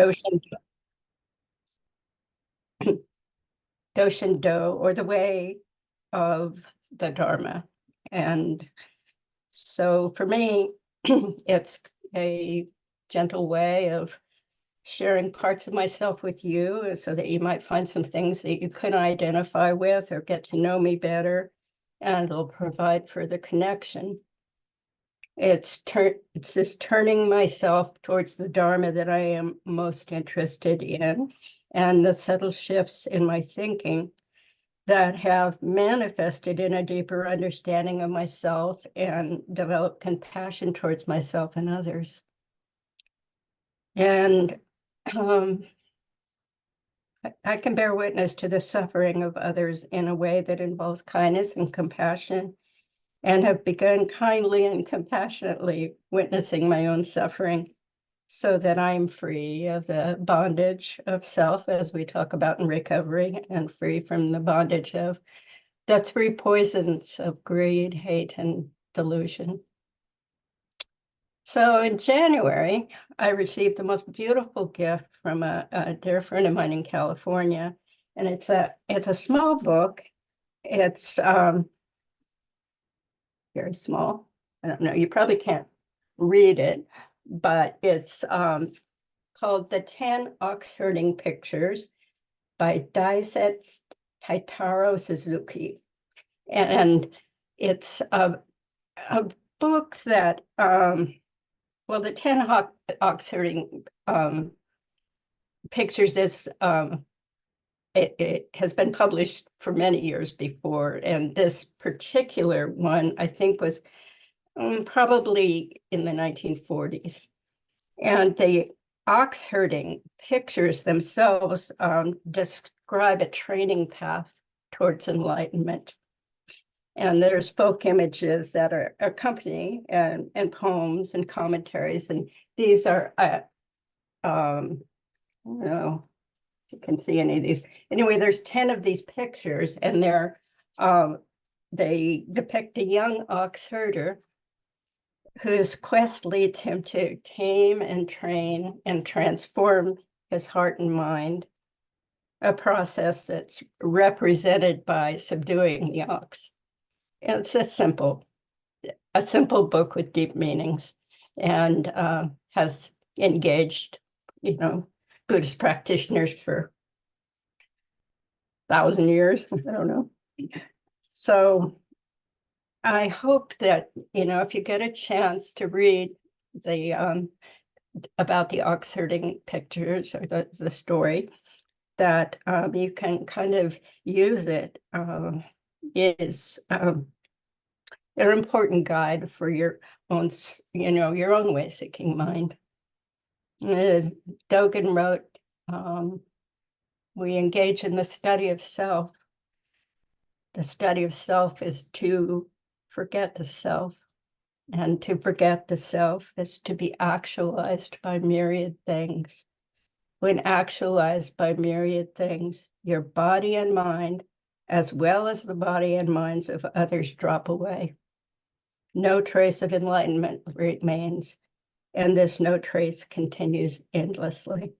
Doshin, Doshin or the way of the Dharma. And so for me, it's a gentle way of sharing parts of myself with you so that you might find some things that you couldn't identify with or get to know me better, and it'll provide further connection. It's this turning myself towards the Dharma that I am most interested in, and the subtle shifts in my thinking that have manifested in a deeper understanding of myself and developed compassion towards myself and others. And I can bear witness to the suffering of others in a way that involves kindness and compassion, and have begun kindly and compassionately witnessing my own suffering so that I'm free of the bondage of self, as we talk about in recovery, and free from the bondage of the three poisons of greed, hate, and delusion. So in January, I received the most beautiful gift from a dear friend of mine in California. And it's a small book. It's very small. I don't know, you probably can't read it, but it's called The 10 Ox Herding Pictures by Daisetsu Taitaro Suzuki. And it's a book that well, the 10 ox herding pictures is it has been published for many years before, and this particular one I think was probably in the 1940s. And the ox herding pictures themselves describe a training path towards enlightenment. And there's folk images that are accompanying and poems and commentaries. And these are, I don't know if you can see any of these. Anyway, there's 10 of these pictures, and they depict a young ox herder whose quest leads him to tame and train and transform his heart and mind, a process that's represented by subduing the ox. It's a simple book with deep meanings, and has engaged, Buddhist practitioners for 1,000 years. I don't know. So I hope that, if you get a chance to read the about the ox herding pictures or the story, that you can kind of use it. Is an important guide for your own, your own way-seeking mind. As Dogen wrote, we engage in the study of self. The study of self is to forget the self, and to forget the self is to be actualized by myriad things. When actualized by myriad things, your body and mind, as well as the body and minds of others, drop away. No trace of enlightenment remains, and this no trace continues endlessly.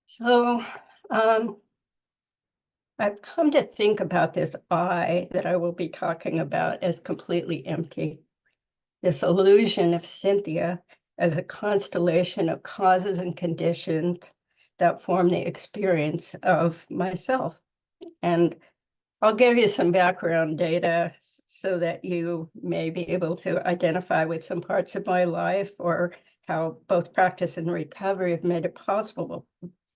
So I've come to think about this I that I will be talking about as completely empty. This illusion of Cynthia as a constellation of causes and conditions that form the experience of myself. And I'll give you some background data so that you may be able to identify with some parts of my life, or how both practice and recovery have made it possible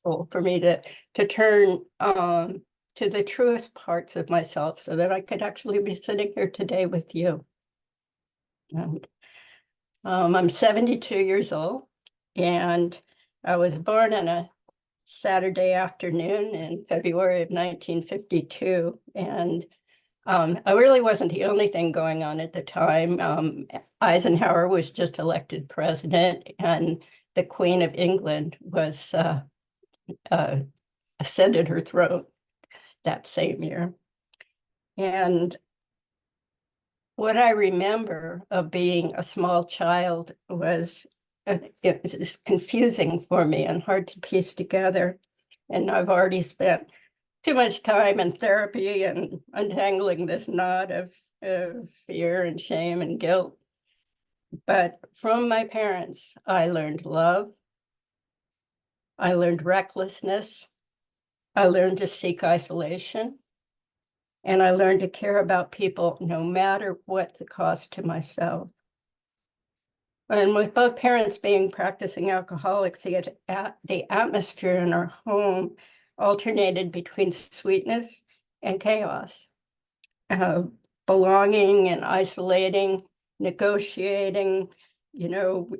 for me to turn to the truest parts of myself so that I could actually be sitting here today with you. And I'm 72 years old, and I was born on a Saturday afternoon in February of 1952. And I really wasn't the only thing going on at the time. Eisenhower was just elected president, and the Queen of England was ascended her throne that same year. And what I remember of being a small child was it was confusing for me and hard to piece together. And I've already spent too much time in therapy and untangling this knot of fear and shame and guilt. But from my parents, I learned love. I learned recklessness. I learned to seek isolation. And I learned to care about people no matter what the cost to myself. And with both parents being practicing alcoholics, the atmosphere in our home alternated between sweetness and chaos, belonging and isolating, negotiating,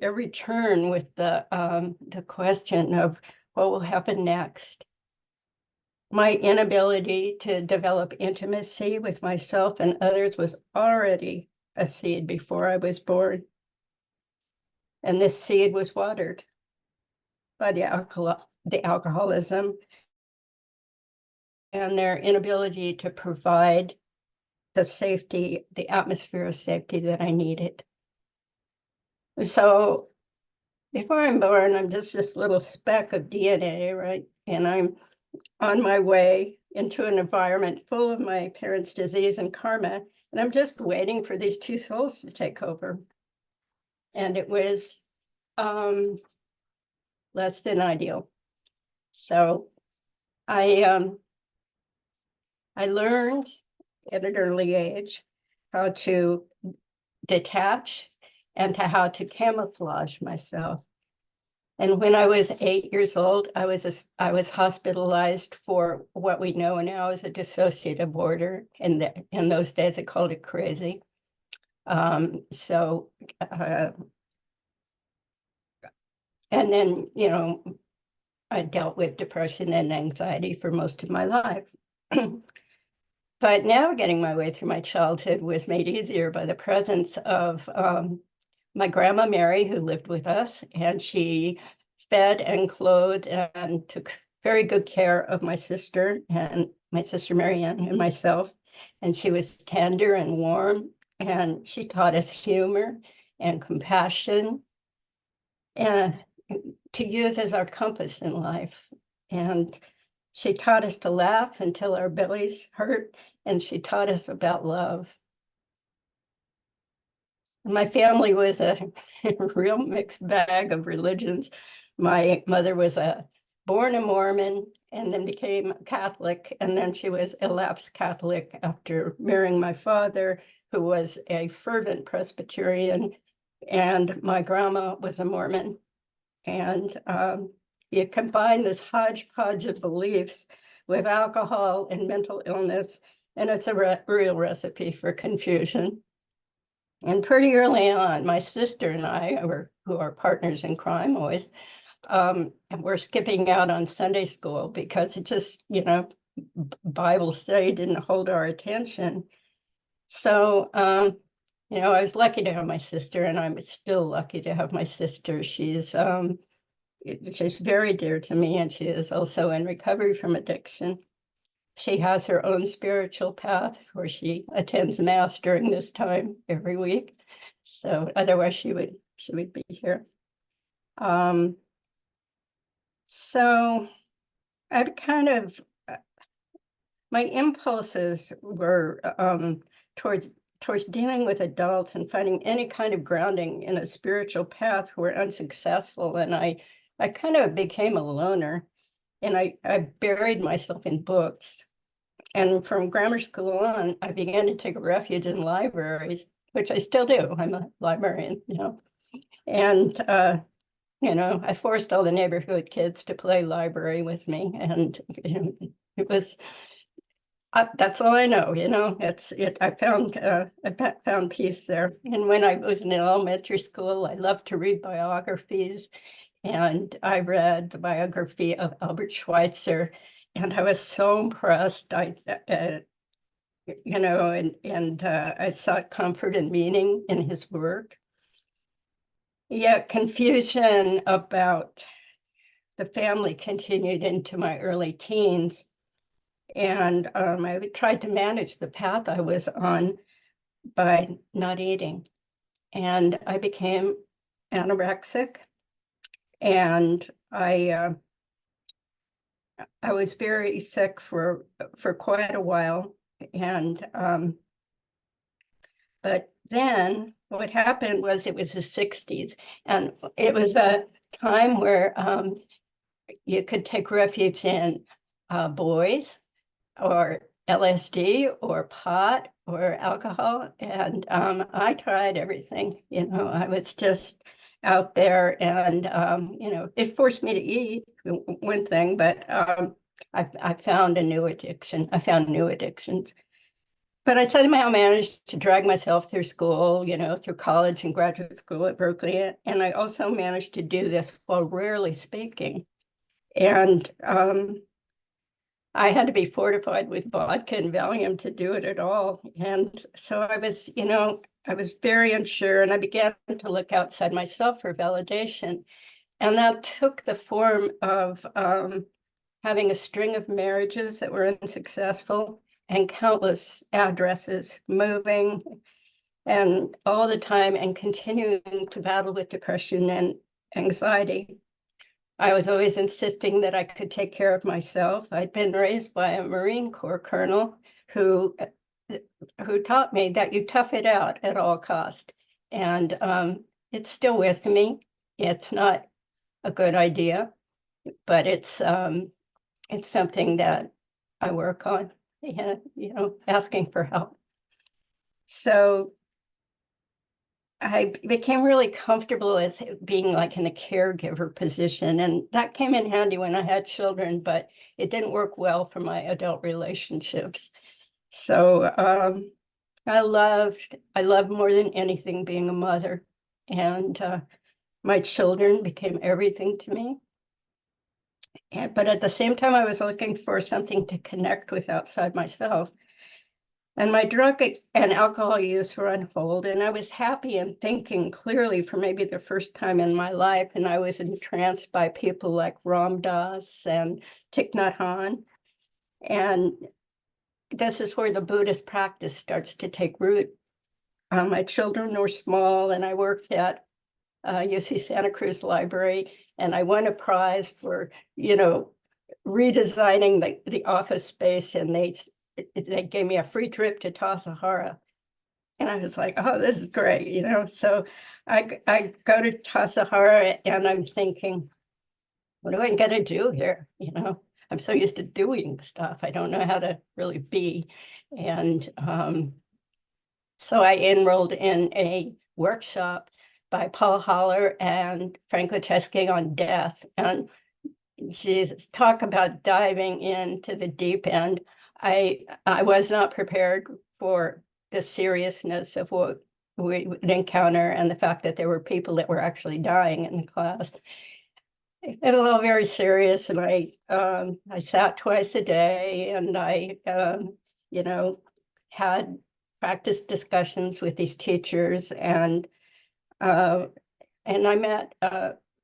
every turn with the question of what will happen next. My inability to develop intimacy with myself and others was already a seed before I was born. And this seed was watered by the alcoholism and their inability to provide the safety, the atmosphere of safety that I needed. So before I'm born, I'm just this little speck of DNA, right? And I'm on my way into an environment full of my parents' disease and karma, and I'm just waiting for these two souls to take over. And it was less than ideal. So I learned at an early age how to detach and how to camouflage myself. And when I was 8 years old, I was hospitalized for what we know now as a dissociative disorder. In those days, they called it crazy. And then, I dealt with depression and anxiety for most of my life. But navigating my way through my childhood was made easier by the presence of my grandma Mary, who lived with us, and she fed and clothed and took very good care of my sister Marianne and myself. And she was tender and warm, and she taught us humor and compassion and to use as our compass in life. And she taught us to laugh until our bellies hurt, and she taught us about love. My family was a real mixed bag of religions. My mother was born a Mormon and then became Catholic, and then she was a lapsed Catholic after marrying my father, who was a fervent Presbyterian, and my grandma was a Mormon. And you combine this hodgepodge of beliefs with alcohol and mental illness, and it's a real recipe for confusion. And pretty early on, my sister and I, who are partners in crime always, were skipping out on Sunday school because it just, Bible study didn't hold our attention. So, I was lucky to have my sister, and I'm still lucky to have my sister. She's very dear to me, and she is also in recovery from addiction. She has her own spiritual path where she attends mass during this time every week. So otherwise she would be here. So I've kind of, my impulses were towards dealing with adults and finding any kind of grounding in a spiritual path were unsuccessful. And I kind of became a loner, and I buried myself in books. And from grammar school on, I began to take refuge in libraries, which I still do. I'm a librarian, And, I forced all the neighborhood kids to play library with me. And it was, that's all I know, I found peace there. And when I was in elementary school, I loved to read biographies. And I read the biography of Albert Schweitzer, and I was so impressed. I sought comfort and meaning in his work. Yet confusion about the family continued into my early teens. And I tried to manage the path I was on by not eating. And I became anorexic And I was very sick for quite a while. And but then what happened was it was the 60s, and it was a time where you could take refuge in boys or LSD or pot or alcohol. And I tried everything. I was just out there, and it forced me to eat, one thing, but I found a new addiction. I found new addictions. But I somehow managed to drag myself through school, through college and graduate school at Berkeley. And I also managed to do this while rarely speaking. And I had to be fortified with vodka and Valium to do it at all. And so I was very unsure, and I began to look outside myself for validation. And that took the form of having a string of marriages that were unsuccessful and countless addresses, moving and all the time, and continuing to battle with depression and anxiety. I was always insisting that I could take care of myself. I'd been raised by a Marine Corps colonel who taught me that you tough it out at all cost. And it's still with me. It's not a good idea, but it's something that I work on, asking for help. So I became really comfortable as being like in a caregiver position, and that came in handy when I had children, but it didn't work well for my adult relationships. So I loved more than anything being a mother, and my children became everything to me. But at the same time, I was looking for something to connect with outside myself. And my drug and alcohol use were on hold, and I was happy and thinking clearly for maybe the first time in my life. And I was entranced by people like Ram Dass and Thich Nhat Hanh. And this is where the Buddhist practice starts to take root. My children were small, and I worked at UC Santa Cruz Library, and I won a prize for, redesigning the office space, and they gave me a free trip to Tassajara. And I was like, oh, this is great, So I go to Tassajara, and I'm thinking, what am I going to do here? I'm so used to doing stuff. I don't know how to really be. And so I enrolled in a workshop by Paul Holler and Frank Lechesky on death. And Jesus, talk about diving into the deep end. I was not prepared for the seriousness of what we would encounter, and the fact that there were people that were actually dying in the class. It was all very serious, and I sat twice a day, and I had practice discussions with these teachers, and I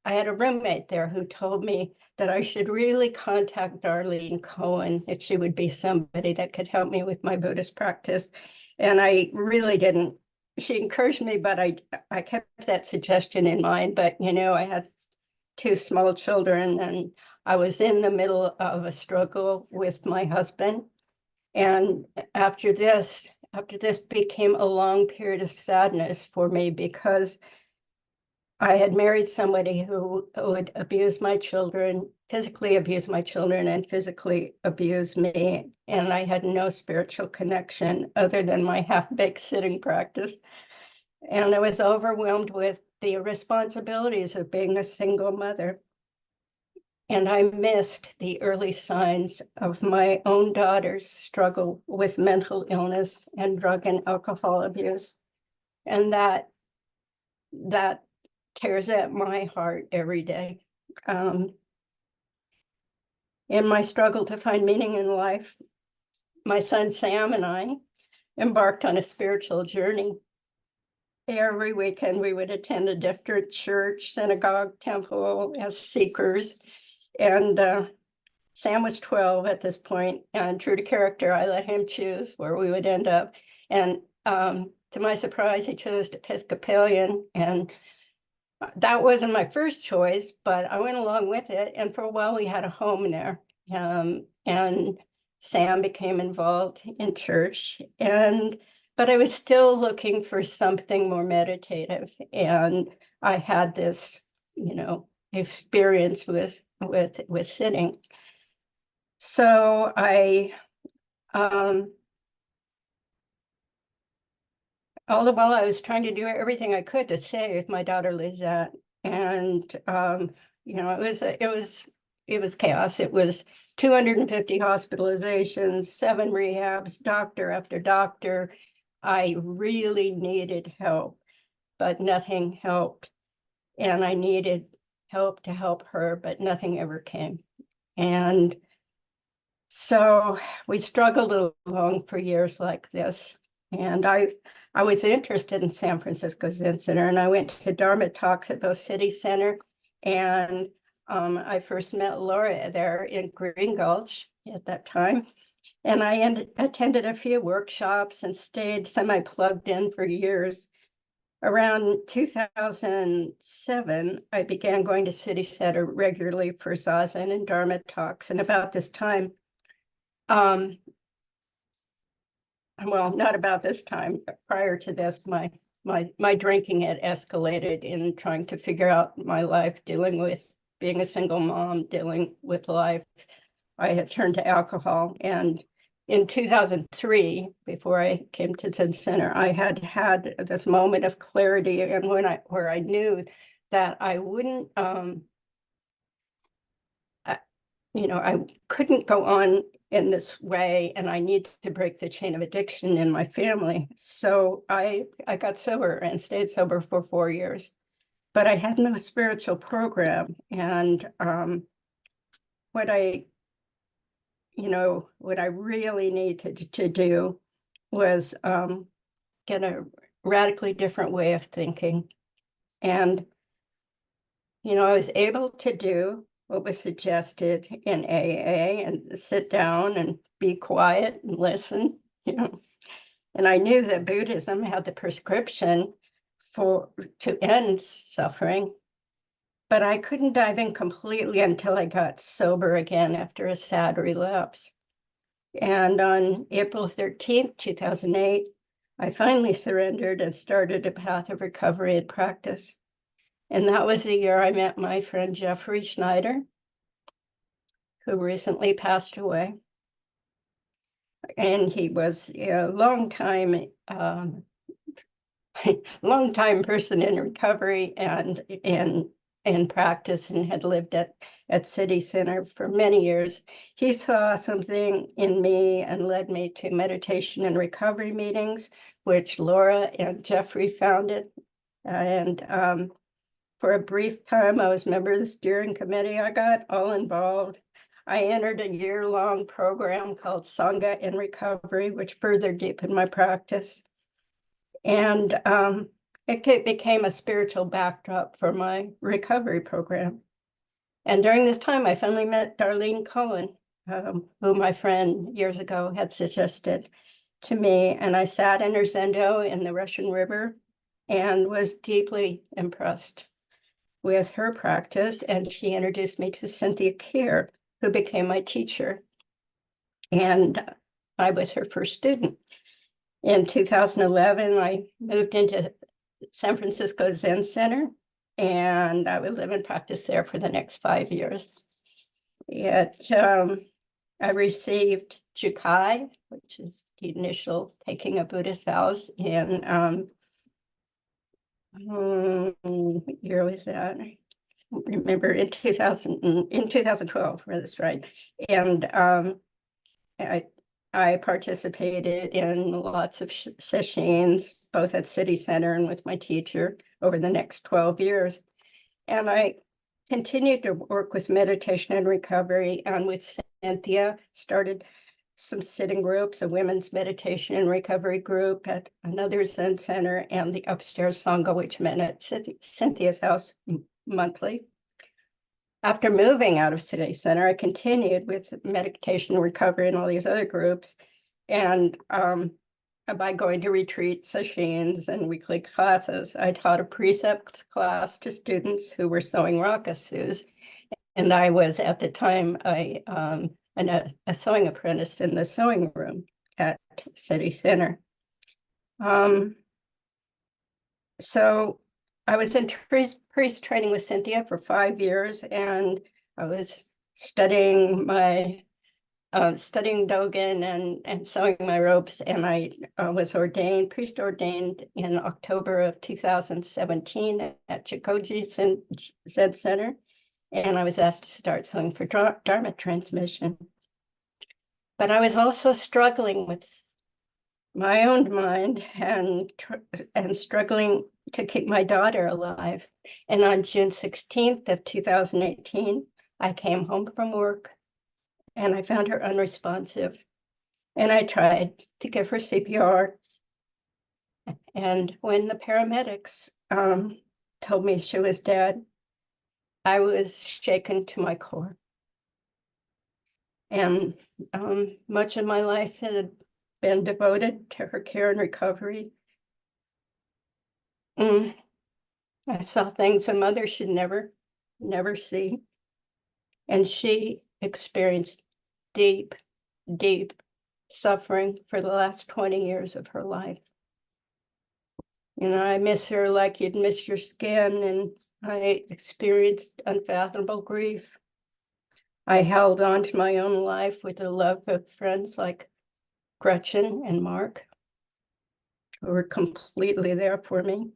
had a roommate there who told me that I should really contact Darlene Cohen if she would be somebody that could help me with my Buddhist practice. And I really didn't. She encouraged me, but I kept that suggestion in mind. But, I had two small children, and I was in the middle of a struggle with my husband. And after this became a long period of sadness for me, because I had married somebody who would abuse my children, physically abuse my children, and physically abuse me. And I had no spiritual connection other than my half-baked sitting practice. And I was overwhelmed with the responsibilities of being a single mother. And I missed the early signs of my own daughter's struggle with mental illness and drug and alcohol abuse. And that tears at my heart every day. In my struggle to find meaning in life, my son Sam and I embarked on a spiritual journey. Every weekend we would attend a different church, synagogue, temple as seekers. And Sam was 12 at this point, and true to character, I let him choose where we would end up. And to my surprise, he chose Episcopalian, and that wasn't my first choice, but I went along with it. And for a while, we had a home there. And Sam became involved in church. But I was still looking for something more meditative. And I had this, experience with sitting. So all the while I was trying to do everything I could to save my daughter Lizette. And it was chaos. It was 250 hospitalizations, 7 rehabs, doctor after doctor. I really needed help, but nothing helped. And I needed help to help her, but nothing ever came. And so we struggled along for years like this. And I was interested in San Francisco Zen Center, and I went to Dharma talks at both City Center, and I first met Laura there in Green Gulch at that time. And I attended a few workshops and stayed semi-plugged in for years. Around 2007, I began going to City Center regularly for Zazen and Dharma talks. And about this time, well, not about this time, but prior to this, my drinking had escalated in trying to figure out my life, dealing with being a single mom, dealing with life. I had turned to alcohol. And in 2003, before I came to Zen Center, I had this moment of clarity, and where I knew that I wouldn't, I couldn't go on in this way, and I need to break the chain of addiction in my family. So I got sober and stayed sober for 4 years, but I had no spiritual program. And what I really needed to do was get a radically different way of thinking. And, I was able to do what was suggested in AA and sit down and be quiet and listen, And I knew that Buddhism had the prescription to end suffering, but I couldn't dive in completely until I got sober again after a sad relapse. And on April 13th, 2008, I finally surrendered and started a path of recovery and practice. And that was the year I met my friend Jeffrey Schneider, who recently passed away. And he was a long time person in recovery and practice, and had lived at City Center for many years. He saw something in me and led me to meditation and recovery meetings, which Laura and Jeffrey founded. And for a brief time, I was a member of the steering committee. I got all involved. I entered a year-long program called Sangha in Recovery, which further deepened my practice. And it became a spiritual backdrop for my recovery program. And during this time, I finally met Darlene Cohen, who my friend years ago had suggested to me. And I sat in her zendo in the Russian River and was deeply impressed with her practice. And she introduced me to Cynthia, who became my teacher. And I was her first student. In 2011, I moved into San Francisco Zen Center, and I would live and practice there for the next 5 years. I received Jukai, which is the initial taking of Buddhist vows, in what year was that? I don't remember, in 2012, that's right. And I participated in lots of sessions, both at City Center and with my teacher over the next 12 years. And I continued to work with meditation and recovery, and with Cynthia, started some sitting groups, a women's meditation and recovery group at another Zen Center, and the upstairs Sangha, which met at Cynthia's house monthly. After moving out of City Center, I continued with meditation recovery and all these other groups. And by going to retreats, Soshins, and weekly classes. I taught a precepts class to students who were sewing rakasu's, and I was at the time a sewing apprentice in the sewing room at City Center. So I was in priest training with Cynthia for 5 years, and I was studying Dogen and sewing my ropes, and I was priest ordained in October of 2017 at Chikoji Zen Center, and I was asked to start sewing for Dharma transmission. But I was also struggling with my own mind and struggling to keep my daughter alive. And on June 16th of 2018, I came home from work and I found her unresponsive. And I tried to give her CPR. And when the paramedics told me she was dead, I was shaken to my core. And much of my life had been devoted to her care and recovery. I saw things a mother should never see. And she experienced deep, deep suffering for the last 20 years of her life. You know, I miss her like you'd miss your skin, and I experienced unfathomable grief. I held on to my own life with the love of friends like Gretchen and Mark, who were completely there for me.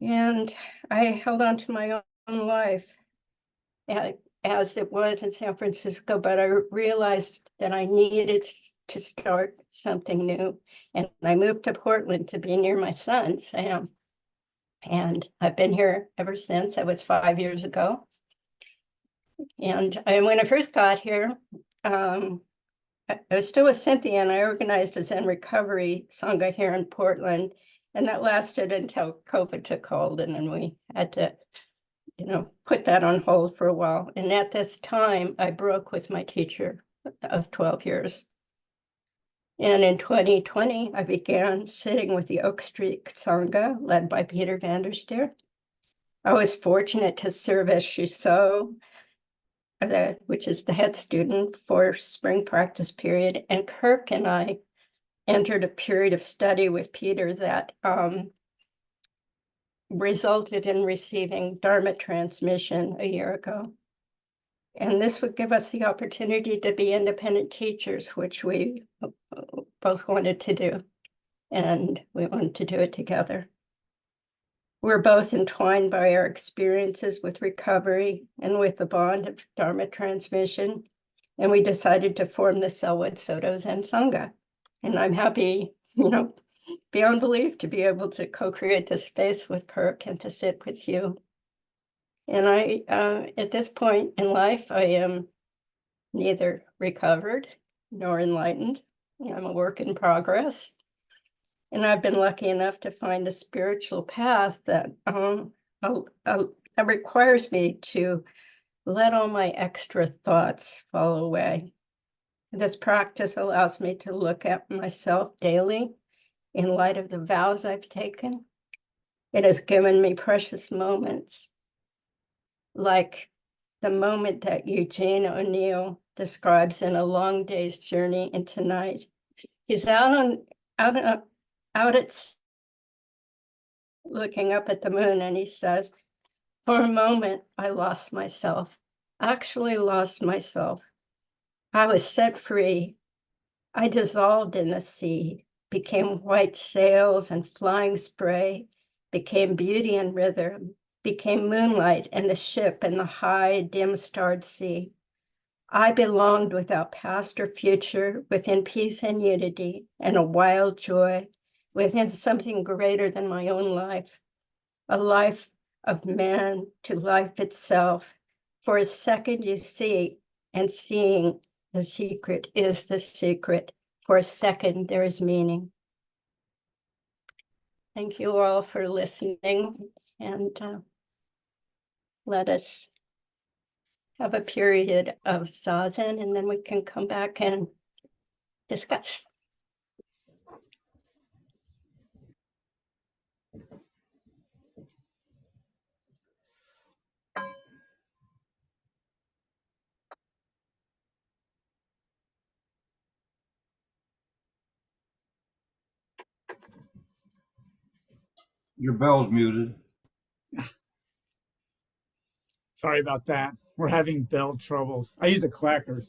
And I held on to my own life as it was in San Francisco, but I realized that I needed to start something new. And I moved to Portland to be near my son, Sam. And I've been here ever since. That was 5 years ago. And when I first got here, I was still with Cynthia, and I organized a Zen recovery Sangha here in Portland. And that lasted until COVID took hold, and then we had to, put that on hold for a while. And at this time, I broke with my teacher of 12 years. And in 2020, I began sitting with the Oak Street Sangha, led by Peter Vandersteer. I was fortunate to serve as Shuso, which is the head student for spring practice period. And Kirk and I entered a period of study with Peter that resulted in receiving Dharma transmission a year ago. And this would give us the opportunity to be independent teachers, which we both wanted to do. And we wanted to do it together. We're both entwined by our experiences with recovery and with the bond of Dharma transmission. And we decided to form the Selwood Soto Zen Sangha. And I'm happy, beyond belief, to be able to co-create this space with Kirk and to sit with you. And at this point in life, I am neither recovered nor enlightened. I'm a work in progress. And I've been lucky enough to find a spiritual path that requires me to let all my extra thoughts fall away. This practice allows me to look at myself daily in light of the vows I've taken. It has given me precious moments, like the moment that Eugene O'Neill describes in A Long Day's Journey into Night. He's out at looking up at the moon, and he says, "For a moment, I lost myself, actually lost myself. I was set free. I dissolved in the sea, became white sails and flying spray, became beauty and rhythm, became moonlight and the ship in the high, dim-starred sea. I belonged without past or future, within peace and unity, and a wild joy, within something greater than my own life, a life of man to life itself. For a second you see, and seeing the secret is the secret. For a second there is meaning." Thank you all for listening, and let us have a period of zazen, and then we can come back and discuss. Your bell's muted. Sorry about that. We're having bell troubles. I use the clackers.